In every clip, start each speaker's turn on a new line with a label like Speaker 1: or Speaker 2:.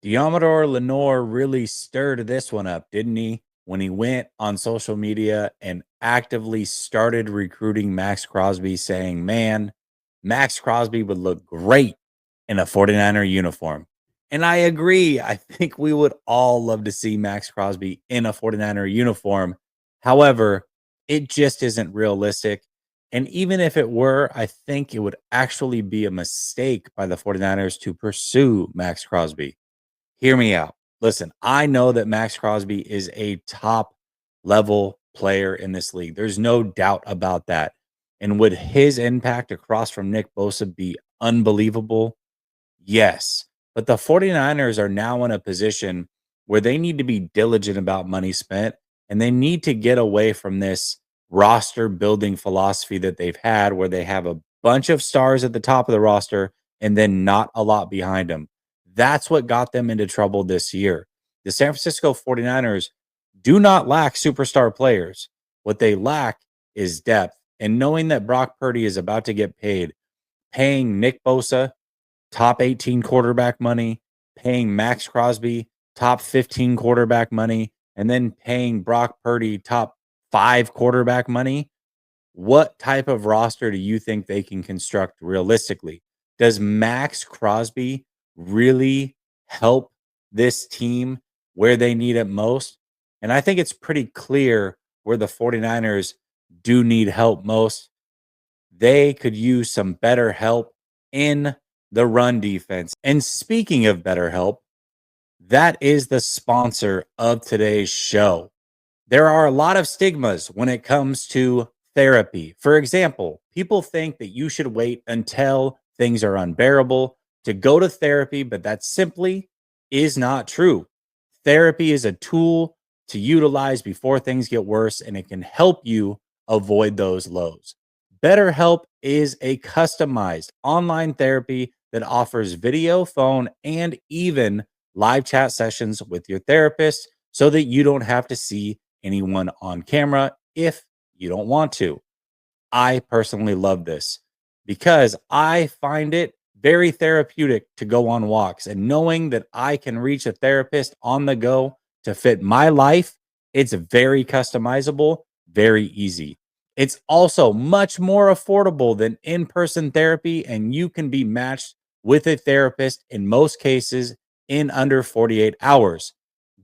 Speaker 1: Diomedor Lenore really stirred this one up, didn't he? When he went on social media and actively started recruiting Maxx Crosby, saying, man, Maxx Crosby would look great in a 49er uniform. And I agree. I think we would all love to see Maxx Crosby in a 49er uniform. However, it just isn't realistic. And even if it were, I think it would actually be a mistake by the 49ers to pursue Maxx Crosby. Hear me out. Listen, I know that Maxx Crosby is a top level player in this league. There's no doubt about that. And would his impact across from Nick Bosa be unbelievable? Yes. But the 49ers are now in a position where they need to be diligent about money spent and they need to get away from this roster building philosophy that they've had where they have a bunch of stars at the top of the roster and then not a lot behind them. That's what got them into trouble this year. The San Francisco 49ers do not lack superstar players. What they lack is depth. And knowing that Brock Purdy is about to get paid, paying Nick Bosa top 18 quarterback money, paying Maxx Crosby top 15 quarterback money, and then paying Brock Purdy top 5 quarterback money. What type of roster do you think they can construct realistically? Does Maxx Crosby really help this team where they need it most? And I think it's pretty clear where the 49ers do need help most. They could use some better help in the run defense. And speaking of better help, that is the sponsor of today's show. There are a lot of stigmas when it comes to therapy. For example, people think that you should wait until things are unbearable to go to therapy, but that simply is not true. Therapy is a tool to utilize before things get worse, and it can help you avoid those lows. BetterHelp is a customized online therapy that offers video, phone, and even live chat sessions with your therapist so that you don't have to see anyone on camera if you don't want to. I personally love this because I find it very therapeutic to go on walks and knowing that I can reach a therapist on the go to fit my life. It's very customizable, very easy. It's also much more affordable than in person therapy, and you can be matched with a therapist in most cases in under 48 hours.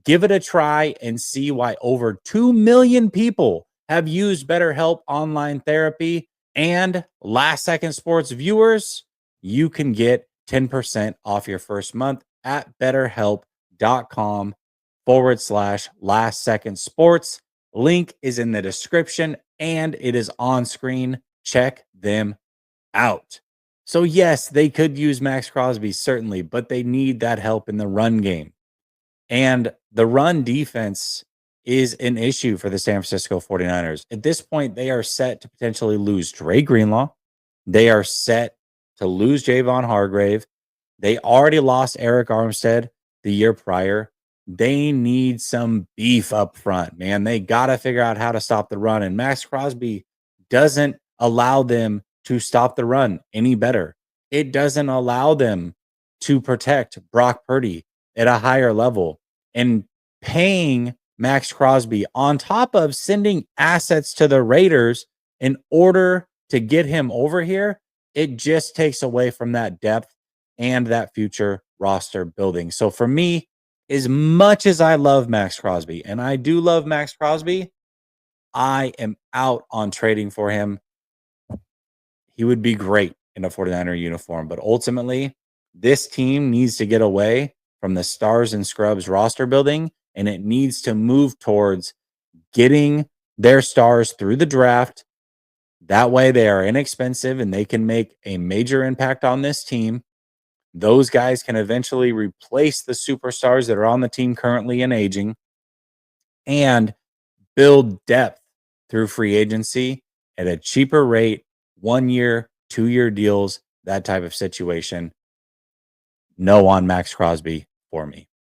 Speaker 1: Give it a try and see why over 2 million people have used BetterHelp online therapy. And Last Second Sports viewers, you can get 10% off your first month at betterhelp.com/last second sports. Link is in the description and it is on screen. Check them out. So, yes, they could use Maxx Crosby, certainly, but they need that help in the run game. And the run defense is an issue for the San Francisco 49ers. At this point, they are set to potentially lose Dre Greenlaw. They are set to lose Javon Hargrave. They already lost Eric Armstead the year prior. They need some beef up front, man. They got to figure out how to stop the run. And Maxx Crosby doesn't allow them to stop the run any better. It doesn't allow them to protect Brock Purdy at a higher level. And paying Maxx Crosby on top of sending assets to the Raiders in order to get him over here, it just takes away from that depth and that future roster building. So for me, as much as I love Maxx Crosby, and I do love Maxx Crosby, I am out on trading for him. He would be great in a 49er uniform, but ultimately, this team needs to get away from the stars and scrubs roster building, and it needs to move towards getting their stars through the draft. That way, they are inexpensive and they can make a major impact on this team. Those guys can eventually replace the superstars that are on the team currently and aging and build depth through free agency at a cheaper rate, 1 year, 2 year deals, that type of situation. No on Maxx Crosby for me.